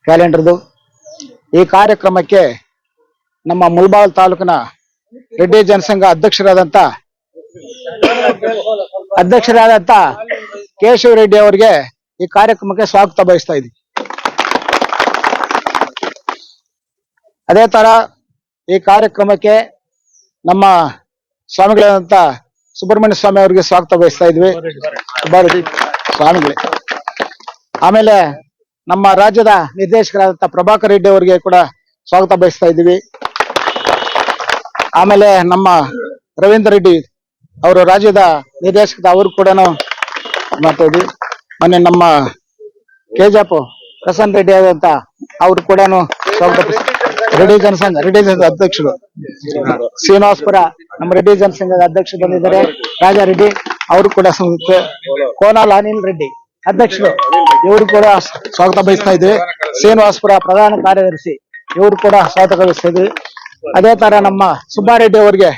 ಕ್ಯಾಲೆಂಡರ್ದು. ಈ ಕಾರ್ಯಕ್ರಮಕ್ಕೆ ನಮ್ಮ ಮುಳಬಾಗಿಲು ತಾಲೂಕಿನ ರೆಡ್ಡಿ ಜನಸಂಘ ಅಧ್ಯಕ್ಷರಾದಂತ ಕೇಶವ ರೆಡ್ಡಿ ಅವರಿಗೆ ಈ ಕಾರ್ಯಕ್ರಮಕ್ಕೆ ಸ್ವಾಗತ ಬಯಸ್ತಾ ಇದ್ದೀವಿ. ಅದೇ ತರ ಈ ಕಾರ್ಯಕ್ರಮಕ್ಕೆ ನಮ್ಮ ಸ್ವಾಮಿಗಳಾದಂತ ಸುಬ್ರಹ್ಮಣ್ಯ ಸ್ವಾಮಿ ಅವರಿಗೆ ಸ್ವಾಗತ ಬಯಸ್ತಾ ಇದ್ವಿ. ಸ್ವಾಮಿಗಳೇ. ಆಮೇಲೆ ನಮ್ಮ ರಾಜ್ಯದ ನಿರ್ದೇಶಕರಾದಂತ ಪ್ರಭಾಕರ್ ರೆಡ್ಡಿ ಅವರಿಗೆ ಕೂಡ ಸ್ವಾಗತ ಬಯಸ್ತಾ ಇದ್ದೀವಿ. ಆಮೇಲೆ ನಮ್ಮ ರವೀಂದ್ರ ರೆಡ್ಡಿ ಅವರು ರಾಜ್ಯದ ನಿರ್ದೇಶಕ, ಅವರು ಕೂಡ ಮಾಡ್ತಾ ಇದ್ವಿ. ಮೊನ್ನೆ ನಮ್ಮ ಕೆಜಾಪ್ ಪ್ರಸನ್ನ ರೆಡ್ಡಿ ಆದಂತ ಅವರು ಕೂಡ ಸ್ವಾಗತ. ರೆಡ್ಡಿ ಜನಸಂಘ ಅಧ್ಯಕ್ಷರು ಶ್ರೀನಿವಾಸಪುರ ನಮ್ಮ ರೆಡ್ಡಿ ಜನಸಂಘದ ಅಧ್ಯಕ್ಷರು ಬಂದಿದ್ದಾರೆ. ರಾಜಾರೆಡ್ಡಿ ಅವರು ಕೂಡ ಕೋನಾಲ್ ಅನಿಲ್ ರೆಡ್ಡಿ ಅಧ್ಯಕ್ಷರು, ಇವರು ಕೂಡ ಸ್ವಾಗತ ಬಯಸ್ತಾ ಇದ್ವಿ. ಶ್ರೀನಿವಾಸಪುರ ಪ್ರಧಾನ ಕಾರ್ಯದರ್ಶಿ, ಇವರು ಕೂಡ ಸ್ವಾಗತ ಬಯಸ್ತಾ ಇದ್ವಿ. ಅದೇ ತರ ನಮ್ಮ ಸುಬ್ಬಾರೆಡ್ಡಿ ಅವರಿಗೆ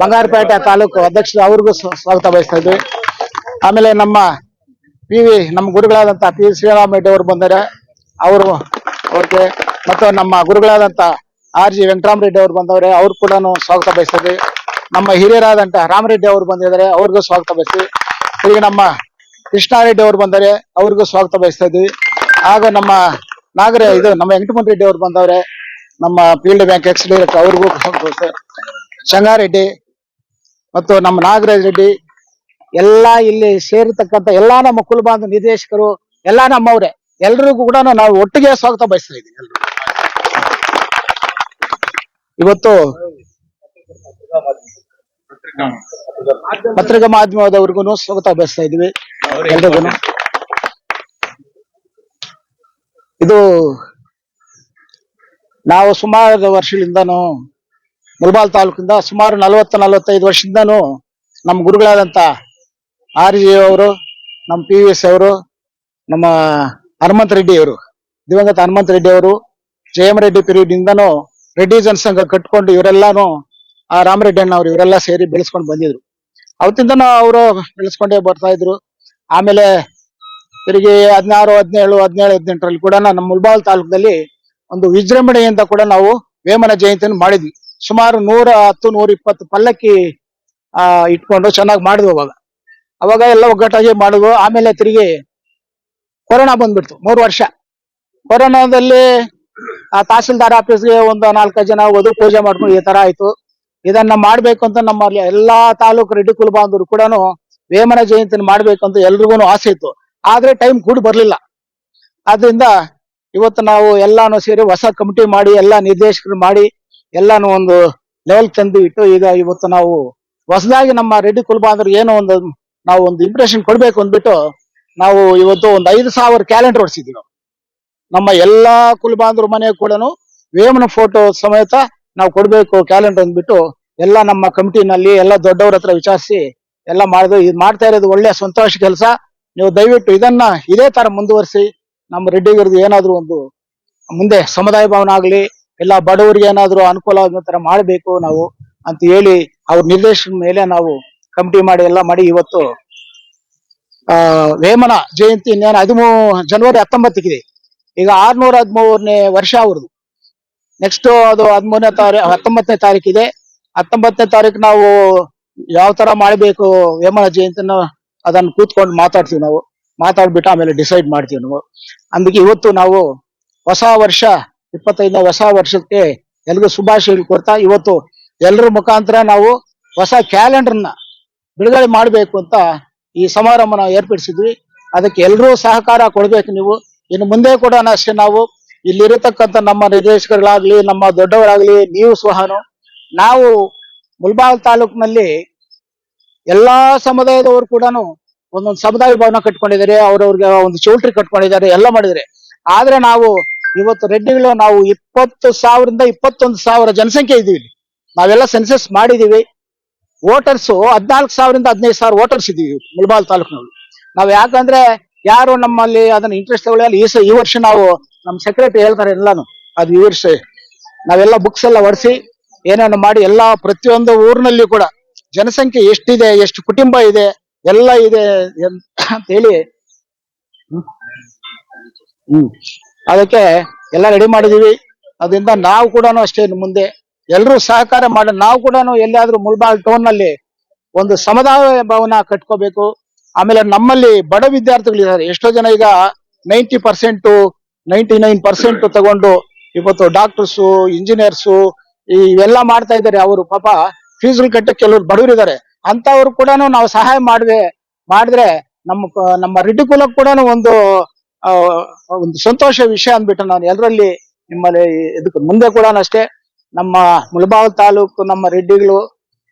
ಬಂಗಾರಪೇಟೆ ತಾಲೂಕು ಅಧ್ಯಕ್ಷರು, ಅವ್ರಿಗೂ ಸ್ವಾಗತ ಬಯಸ್ತಾ ಇದ್ವಿ. ಆಮೇಲೆ ನಮ್ಮ ನಮ್ಮ ಗುರುಗಳಾದಂತ ಪಿ ಶ್ರೀರಾಮ್ ರೆಡ್ಡಿ ಅವರು ಬಂದರೆ ಅವ್ರಿಗೆ ಮತ್ತು ನಮ್ಮ ಗುರುಗಳಾದಂತ RG ವೆಂಕಟರಾಮರೆಡ್ಡಿ ಅವರು ಬಂದವ್ರೆ, ಅವ್ರು ಕೂಡ ಸ್ವಾಗತ ಬಯಸ್ತಾ ಇದ್ವಿ. ನಮ್ಮ ಹಿರಿಯರಾದಂತ ರಾಮರೆಡ್ಡಿ ಅವರು ಬಂದಿದ್ದಾರೆ, ಅವ್ರಿಗೂ ಸ್ವಾಗತ ಬಯಸ್ತೀವಿ. ಈಗ ನಮ್ಮ ಕೃಷ್ಣಾರೆಡ್ಡಿ ಅವರು ಬಂದರೆ ಅವ್ರಿಗೂ ಸ್ವಾಗತ ಬಯಸ್ತಾ ಇದ್ವಿ. ಹಾಗೂ ನಮ್ಮ ನಮ್ಮ ವೆಂಕಟಮೋಹನ್ ರೆಡ್ಡಿ ಅವರು ಬಂದವ್ರೆ, ನಮ್ಮ ಫೀಲ್ಡ್ ಬ್ಯಾಂಕ್ ಎಕ್ಸ್ ಡೈರೆಕ್ಟರ್, ಅವ್ರಿಗೂ ಶಂಗಾರೆಡ್ಡಿ ಮತ್ತು ನಮ್ಮ ನಾಗರಾಜ್ ರೆಡ್ಡಿ, ಎಲ್ಲಾ ಇಲ್ಲಿ ಸೇರಿರ್ತಕ್ಕಂಥ ಎಲ್ಲಾ ನಮ್ಮ ಕುಲಬಾಂಧವ ನಿರ್ದೇಶಕರು ಎಲ್ಲಾ ನಮ್ಮವ್ರೆ, ಎಲ್ರಿಗೂ ಕೂಡ ನಾವು ಒಟ್ಟಿಗೆ ಸ್ವಾಗತ ಬಯಸ್ತಾ ಇದ್ದೀವಿ. ಇವತ್ತು ಪತ್ರಿಕಾ ಮಾಧ್ಯಮದವ್ರಿಗೂ ಸ್ವಾಗತ ಬಯಸ್ತಾ ಇದ್ವಿ ಎಲ್ರಿಗೂ. ಇದು ನಾವು ಸುಮಾರು ವರ್ಷಗಳಿಂದಾನು ಮುಳಬಾಗಿಲು ತಾಲೂಕಿಂದ ಸುಮಾರು 40-45 ವರ್ಷದಿಂದಾನು ನಮ್ಮ ಗುರುಗಳಾದಂತ RG ಅವರು, ನಮ್ಮ PVS ಅವರು, ನಮ್ಮ ಹನುಮಂತ ರೆಡ್ಡಿ ಅವರು, ದಿವಂಗತ ಹನುಮಂತ ರೆಡ್ಡಿ ಅವರು, JM ರೆಡ್ಡಿ ಪೀರಿಯಡ್ ಇಂದಾನು ರೆಡ್ಡಿ ಜನಸಂಘ ಕಟ್ಕೊಂಡು ಇವರೆಲ್ಲಾನು ಆ ರಾಮರೆಡ್ಡಿ ಅಣ್ಣ ಅವರು ಇವರೆಲ್ಲ ಸೇರಿ ಬೆಳೆಸ್ಕೊಂಡು ಬಂದಿದ್ರು. ಅವತ್ತಿಂದನೂ ಅವರು ಬೆಳೆಸ್ಕೊಂಡೇ ಬರ್ತಾ ಇದ್ರು. ಆಮೇಲೆ ತಿರುಗಿ 16, 17, 18ರಲ್ಲಿ ಕೂಡ ನಮ್ಮ ಮುಳಬಾಗಿಲು ತಾಲೂಕದಲ್ಲಿ ಒಂದು ವಿಜೃಂಭಣೆಯಿಂದ ಕೂಡ ನಾವು ವೇಮನ ಜಯಂತಿಯನ್ನು ಮಾಡಿದ್ವಿ. ಸುಮಾರು 110-120 ಪಲ್ಲಕ್ಕಿ ಇಟ್ಕೊಂಡು ಚೆನ್ನಾಗಿ ಮಾಡಿದ್ವು. ಅವಾಗ ಎಲ್ಲ ಒಗ್ಗಟ್ಟಾಗಿ ಮಾಡಿದ್ವು. ಆಮೇಲೆ ತಿರುಗಿ ಕೊರೋನಾ ಬಂದ್ಬಿಡ್ತು 3 ವರ್ಷ. ಕೊರೋನಾದಲ್ಲಿ ತಹಸೀಲ್ದಾರ್ ಆಫೀಸ್ಗೆ ಒಂದು 4-5 ಜನ ಹೋದು ಪೂಜೆ ಮಾಡ್ಕೊಂಡು ಈ ತರ ಆಯ್ತು. ಇದನ್ನ ಮಾಡ್ಬೇಕು ಅಂತ ನಮ್ಮಲ್ಲಿ ಎಲ್ಲಾ ತಾಲೂಕು ರೆಡ್ಡಿ ಕುಲ ಬಾಂಧವರು ಕೂಡ ವೇಮನ ಜಯಂತಿನ ಮಾಡ್ಬೇಕು ಅಂತ ಎಲ್ರಿಗೂ ಆಸೆ ಇತ್ತು. ಆದ್ರೆ ಟೈಮ್ ಕೂಡ ಬರ್ಲಿಲ್ಲ. ಆದ್ರಿಂದ ಇವತ್ತು ನಾವು ಎಲ್ಲಾನು ಸೇರಿ ಹೊಸ ಕಮಿಟಿ ಮಾಡಿ ಎಲ್ಲಾ ನಿರ್ದೇಶಕರು ಮಾಡಿ ಎಲ್ಲಾನು ಒಂದು ಲೆವೆಲ್ ತಂದು ಇಟ್ಟು ಈಗ ಇವತ್ತು ನಾವು ಹೊಸದಾಗಿ ನಮ್ಮ ರೆಡ್ಡಿ ಕುಲ ಬಾಂಧವರು ಏನೋ ನಾವು ಒಂದು ಇಂಪ್ರೆಷನ್ ಕೊಡ್ಬೇಕು ಅಂದ್ಬಿಟ್ಟು ನಾವು ಇವತ್ತು ಒಂದು 5,000 ಕ್ಯಾಲೆಂಡರ್ ಹೊಡ್ಸಿದ್ವಿ. ನಾವು ನಮ್ಮ ಎಲ್ಲಾ ಕುಲ ಬಾಂಧವರು ಮನೆ ಕೂಡ ವೇಮನ ಫೋಟೋ ಸಮೇತ ನಾವು ಕೊಡ್ಬೇಕು ಕ್ಯಾಲೆಂಡರ್ ಅಂದ್ಬಿಟ್ಟು ಎಲ್ಲ ನಮ್ಮ ಕಮಿಟಿನಲ್ಲಿ ಎಲ್ಲ ದೊಡ್ಡವ್ರ ಹತ್ರ ವಿಚಾರಿಸಿ ಎಲ್ಲ ಮಾಡಿದ್ವಿ. ಇದು ಮಾಡ್ತಾ ಇರೋದು ಒಳ್ಳೆ ಸಂತೋಷ ಕೆಲಸ. ನೀವು ದಯವಿಟ್ಟು ಇದನ್ನ ಇದೇ ತರ ಮುಂದುವರಿಸಿ ನಮ್ಮ ರೆಡ್ಡಿಗರದು ಏನಾದ್ರು ಒಂದು ಮುಂದೆ ಸಮುದಾಯ ಭವನ ಆಗ್ಲಿ, ಎಲ್ಲ ಬಡವರಿಗೆ ಏನಾದ್ರು ಅನುಕೂಲ ಆಗೋ ತರ ಮಾಡ್ಬೇಕು ನಾವು ಅಂತ ಹೇಳಿ ಅವ್ರ ನಿರ್ದೇಶನ ಮೇಲೆ ನಾವು ಕಮಿಟಿ ಮಾಡಿ ಎಲ್ಲ ಮಾಡಿ ಇವತ್ತು ವೇಮನ ಜಯಂತಿ ಇನ್ನೇನು ಜನವರಿ 19 ಈಗ 613ನೇ ವರ್ಷ ಅವ್ರದ್ದು. ನೆಕ್ಸ್ಟ್ ಅದು 19ನೇ ತಾರೀಕಿದೆ. 19ನೇ ತಾರೀಕು ನಾವು ಯಾವ ತರ ಮಾಡ್ಬೇಕು ವೇಮನ ಜಯಂತಿನ ಅದನ್ನ ಕೂತ್ಕೊಂಡು ಮಾತಾಡ್ತೀವಿ. ನಾವು ಮಾತಾಡ್ಬಿಟ್ಟು ಆಮೇಲೆ ಡಿಸೈಡ್ ಮಾಡ್ತೀವಿ ನಾವು. ಅದಕ್ಕೆ ಇವತ್ತು ನಾವು ಹೊಸ ವರ್ಷ 25ನೇ ಹೊಸ ವರ್ಷಕ್ಕೆ ಎಲ್ರಿಗೂ ಶುಭಾಶಯಗಳು ಕೊಡ್ತಾ ಇವತ್ತು ಎಲ್ರ ಮುಖಾಂತರ ನಾವು ಹೊಸ ಕ್ಯಾಲೆಂಡರ್ನ ಬಿಡುಗಡೆ ಮಾಡ್ಬೇಕು ಅಂತ ಈ ಸಮಾರಂಭನ ಏರ್ಪಡಿಸಿದ್ವಿ. ಅದಕ್ಕೆ ಎಲ್ಲರೂ ಸಹಕಾರ ಕೊಡ್ಬೇಕು ನೀವು. ಇನ್ನು ಮುಂದೆ ಕೂಡ ಅಷ್ಟೇ ನಾವು ಇಲ್ಲಿರತಕ್ಕಂಥ ನಮ್ಮ ನಿರ್ದೇಶಕರುಗಳಾಗ್ಲಿ, ನಮ್ಮ ದೊಡ್ಡವರಾಗ್ಲಿ, ನೀವು ಸಹನು ನಾವು ಮುಳಬಾಗಿಲು ತಾಲೂಕಿನಲ್ಲಿ ಎಲ್ಲಾ ಸಮುದಾಯದವರು ಕೂಡ ಒಂದೊಂದು ಸಮುದಾಯ ಭವನ ಕಟ್ಕೊಂಡಿದ್ದಾರೆ, ಅವ್ರವ್ರಿಗೆ ಒಂದು ಚೌಲ್ಟ್ರಿ ಕಟ್ಕೊಂಡಿದ್ದಾರೆ, ಎಲ್ಲ ಮಾಡಿದ್ದಾರೆ. ಆದ್ರೆ ನಾವು ಇವತ್ತು ರೆಡ್ಡಿಗಳು ನಾವು 20,000ರಿಂದ 21,000 ಜನಸಂಖ್ಯೆ ಇದೀವಿ. ನಾವೆಲ್ಲ ಸೆನ್ಸಸ್ ಮಾಡಿದೀವಿ. ವೋಟರ್ಸ್ 14,000ರಿಂದ 15,000 ವೋಟರ್ಸ್ ಇದೀವಿ ಮುಳಬಾಗಿಲು ತಾಲೂಕಿನಲ್ಲಿ. ನಾವ್ ಯಾಕಂದ್ರೆ ಯಾರು ನಮ್ಮಲ್ಲಿ ಅದನ್ನ ಇಂಟ್ರೆಸ್ಟ್ ತಗೊಳ್ಳಿ. ಈ ವರ್ಷ ನಾವು ನಮ್ಮ ಸೆಕ್ರೆಟರಿ ಹೇಳ್ತಾರೆ ಎಲ್ಲಾನು ಅದು ಈ ವರ್ಷ ನಾವೆಲ್ಲ ಬುಕ್ಸ್ ಎಲ್ಲ ಹೊಡಿಸಿ ಏನೇನು ಮಾಡಿ ಎಲ್ಲಾ ಪ್ರತಿಯೊಂದು ಊರಿನಲ್ಲಿ ಕೂಡ ಜನಸಂಖ್ಯೆ ಎಷ್ಟಿದೆ, ಎಷ್ಟು ಕುಟುಂಬ ಇದೆ, ಎಲ್ಲ ಇದೆ ಅಂತ ಹೇಳಿ ಅದಕ್ಕೆ ಎಲ್ಲ ರೆಡಿ ಮಾಡಿದೀವಿ. ಅದರಿಂದ ನಾವು ಕೂಡ ಅಷ್ಟೇ ಮುಂದೆ ಎಲ್ಲರೂ ಸಹಕಾರ ಮಾಡಿ ನಾವು ಕೂಡ ಎಲ್ಲಿಯಾದ್ರೂ ಮುಳ್ಬಾಲ್ ಟೌನ್ ನಲ್ಲಿ ಒಂದು ಸಮುದಾಯ ಭವನ ಕಟ್ಕೋಬೇಕು. ಆಮೇಲೆ ನಮ್ಮಲ್ಲಿ ಬಡ ವಿದ್ಯಾರ್ಥಿಗಳಿದ್ದಾರೆ, ಎಷ್ಟೋ ಜನ ಈಗ 90%, 99% ತಗೊಂಡು ಇವತ್ತು ಡಾಕ್ಟರ್ಸು, ಇಂಜಿನಿಯರ್ಸು ಇವೆಲ್ಲ ಮಾಡ್ತಾ ಇದ್ದಾರೆ. ಅವರು ಪಾಪ ಫೀಸ್ಗಳು ಕಟ್ಟಕ್ಕೆ ಕೆಲವರು ಬಡವರಿದ್ದಾರೆ. ಅಂತವ್ರು ಕೂಡ ನಾವು ಸಹಾಯ ಮಾಡಿದ್ರೆ ನಮ್ಮ ರೆಡ್ಡಿ ಕುಲಕ್ಕೆ ಕೂಡ ಒಂದು ಸಂತೋಷ ವಿಷಯ ಅಂದ್ಬಿಟ್ಟು ನಾನು ಎಲ್ಲರಲ್ಲಿ ನಿಮ್ಮಲ್ಲಿ ಇದಕ್ಕೆ ಮುಂದೆ ಕೂಡ ಅಷ್ಟೇ ನಮ್ಮ ಮುಳಬಾಗಿಲು ತಾಲೂಕು ನಮ್ಮ ರೆಡ್ಡಿಗಳು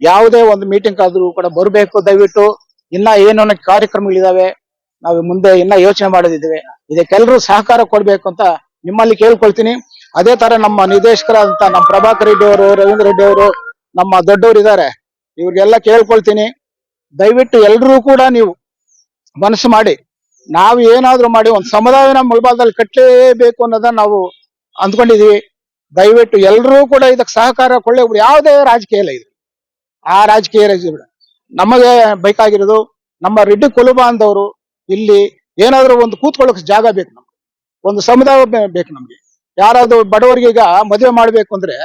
ಯಾವುದೇ ಒಂದು ಮೀಟಿಂಗ್ ಆದ್ರೂ ಕೂಡ ಬರಬೇಕು. ದಯವಿಟ್ಟು ಇನ್ನ ಏನೋ ಕಾರ್ಯಕ್ರಮಗಳಿದಾವೆ, ನಾವು ಮುಂದೆ ಇನ್ನ ಯೋಚನೆ ಮಾಡೋದಿದ್ದೇವೆ. ಇದಕ್ಕೆಲ್ಲರೂ ಸಹಕಾರ ಕೊಡ್ಬೇಕು ಅಂತ ನಿಮ್ಮಲ್ಲಿ ಕೇಳ್ಕೊಳ್ತೀನಿ. ಅದೇ ತರ ನಮ್ಮ ನಿರ್ದೇಶಕರಾದಂತ ನಮ್ಮ ಪ್ರಭಾಕರ್ ರೆಡ್ಡಿ ಅವರು, ರವೀಂದ್ರ ರೆಡ್ಡಿ ಅವರು, ನಮ್ಮ ದೊಡ್ಡವರು ಇದ್ದಾರೆ, ಇವ್ರಿಗೆಲ್ಲ ಕೇಳ್ಕೊಳ್ತೀನಿ. ದಯವಿಟ್ಟು ಎಲ್ರೂ ಕೂಡ ನೀವು ಮನಸ್ಸು ಮಾಡಿ ನಾವು ಏನಾದ್ರೂ ಮಾಡಿ ಒಂದು ಸಮುದಾಯನ ಮುಳಬಾಗದಲ್ಲಿ ಕಟ್ಟಲೇಬೇಕು ಅನ್ನೋದನ್ನ ನಾವು ಅಂದ್ಕೊಂಡಿದೀವಿ. ದಯವಿಟ್ಟು ಎಲ್ರೂ ಕೂಡ ಇದಕ್ಕೆ ಸಹಕಾರ ಕೊಳ್ಳೆ. ಯಾವುದೇ ರಾಜಕೀಯ ಇಲ್ಲ ಇದು, ಆ ರಾಜಕೀಯ ನಮಗೆ ಬೇಕಾಗಿರೋದು ನಮ್ಮ ರೆಡ್ಡಿ ಕುಲಬಾಂಧವರು ಇಲ್ಲಿ ಏನಾದ್ರೂ ಒಂದು ಕೂತ್ಕೊಳ್ಳೋಕೆ ಜಾಗ ಬೇಕು, ನಮ್ಗೆ ಒಂದು ಸಮುದಾಯ ಬೇಕು. ನಮ್ಗೆ ಯಾರಾದ್ರೂ ಬಡವರಿಗೆ ಈಗ ಮದುವೆ ಮಾಡ್ಬೇಕು ಅಂದ್ರೆ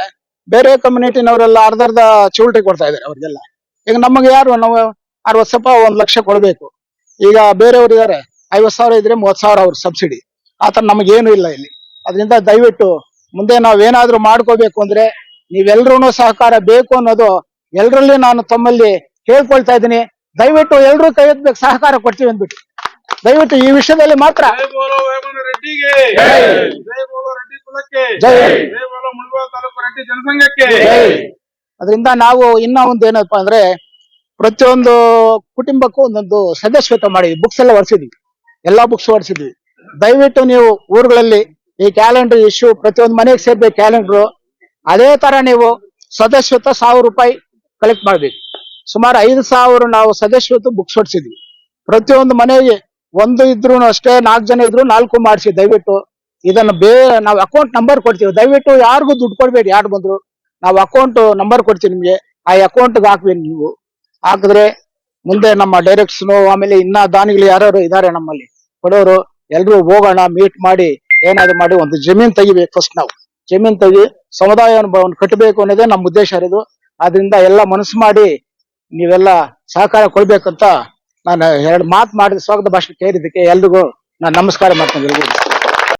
ಬೇರೆ ಕಮ್ಯುನಿಟಿನವರೆಲ್ಲ ಅರ್ಧ ಚೌಲ್ಟ್ರಿ ಕೊಡ್ತಾ ಇದಾರೆ ಅವ್ರಿಗೆಲ್ಲ. ಈಗ ನಮಗೆ ಯಾರು ನಾವು 60,000 1 ಲಕ್ಷ ಕೊಡ್ಬೇಕು. ಈಗ ಬೇರೆಯವ್ರು ಇದಾರೆ 50,000 ಇದ್ರೆ 30,000 ಅವ್ರ ಸಬ್ಸಿಡಿ. ಆತರ ನಮಗೇನು ಇಲ್ಲ ಇಲ್ಲಿ. ಅದರಿಂದ ದಯವಿಟ್ಟು ಮುಂದೆ ನಾವೇನಾದ್ರೂ ಮಾಡ್ಕೋಬೇಕು ಅಂದ್ರೆ ನೀವೆಲ್ರೂ ಸಹಕಾರ ಬೇಕು ಅನ್ನೋದು ಎಲ್ರಲ್ಲಿ ನಾನು ತಮ್ಮಲ್ಲಿ ಕೇಳ್ಕೊಳ್ತಾ ಇದ್ದೀನಿ. ದಯವಿಟ್ಟು ಎಲ್ರೂ ಕೈ ಎತ್ತಬೇಕು, ಸಹಕಾರ ಕೊಡ್ತೀವಿ ಅಂದ್ಬಿಟ್ಟು. ದಯವಿಟ್ಟು ಈ ವಿಷಯದಲ್ಲಿ ಮಾತ್ರ ಅದರಿಂದ ನಾವು ಇನ್ನ ಒಂದು ಏನಪ್ಪಾ ಅಂದ್ರೆ ಪ್ರತಿಯೊಂದು ಕುಟುಂಬಕ್ಕೂ ಒಂದೊಂದು ಸದಸ್ಯತ್ವ ಮಾಡಿದ್ವಿ, ಬುಕ್ಸ್ ಎಲ್ಲ ಹೊರಿಸಿದ್ವಿ, ಎಲ್ಲಾ ಬುಕ್ಸ್ ಹೊರಿಸಿದ್ವಿ. ದಯವಿಟ್ಟು ನೀವು ಊರುಗಳಲ್ಲಿ ಈ ಕ್ಯಾಲೆಂಡರ್ ಇಶ್ಯೂ ಪ್ರತಿಯೊಂದು ಮನೆಗೆ ಸೇರ್ಬೇಕು ಕ್ಯಾಲೆಂಡರ್. ಅದೇ ತರ ನೀವು ಸದಸ್ಯತ್ವ 1,000 ರೂಪಾಯಿ ಕಲೆಕ್ಟ್ ಮಾಡ್ಬೇಕು. ಸುಮಾರು 5,000 ನಾವು ಸದಸ್ಯತ್ವ ಬುಕ್ಸ್ ಹೊರಿಸಿದ್ವಿ. ಪ್ರತಿಯೊಂದು ಮನೆಗೆ ಒಂದು ಇದ್ರು ಅಷ್ಟೇ, 4 ಜನ ಇದ್ರು 4 ಮಾಡಿಸಿ. ದಯವಿಟ್ಟು ಇದನ್ನು ನಾವು ಅಕೌಂಟ್ ನಂಬರ್ ಕೊಡ್ತೀವಿ. ದಯವಿಟ್ಟು ಯಾರಿಗೂ ದುಡ್ಡು ಕೊಡ್ಬೇಡಿ, ಯಾರು ಬಂದ್ರು ನಾವು ಅಕೌಂಟ್ ನಂಬರ್ ಕೊಡ್ತೀವಿ ನಿಮ್ಗೆ. ಆ ಅಕೌಂಟ್ಗೆ ಹಾಕ್ಬೇಕು. ನೀವು ಹಾಕಿದ್ರೆ ಮುಂದೆ ನಮ್ಮ ಡೈರೆಕ್ಟ್ಸ್ ಆಮೇಲೆ ಇನ್ನ ದಾನಿಗಳು ಯಾರು ಇದಾರೆ ನಮ್ಮಲ್ಲಿ ಕೊಡೋರು ಎಲ್ರು ಹೋಗೋಣ, ಮೀಟ್ ಮಾಡಿ ಏನಾದ್ರು ಮಾಡಿ ಒಂದು ಜಮೀನ್ ತೆಗಿಬೇಕು. ಫಸ್ಟ್ ನಾವು ಜಮೀನ್ ತೆಗಿ ಸಮುದಾಯ ಭವನ ಕಟ್ಟಬೇಕು ಅನ್ನೋದೇ ನಮ್ಮ ಉದ್ದೇಶ ಇರೋದು. ಆದ್ರಿಂದ ಎಲ್ಲ ಮನಸ್ಸು ಮಾಡಿ ನೀವೆಲ್ಲ ಸಹಕಾರ ಕೊಡ್ಬೇಕಂತ ನಾನು 2 ಮಾತು ಮಾಡಿದ ಸ್ವಾಗತ ಭಾಷಣ ಕೇಳಿದ್ದಕ್ಕೆ ಎಲ್ರಿಗೂ ನಾನು ನಮಸ್ಕಾರ ಮಾಡ್ತೀನಿ.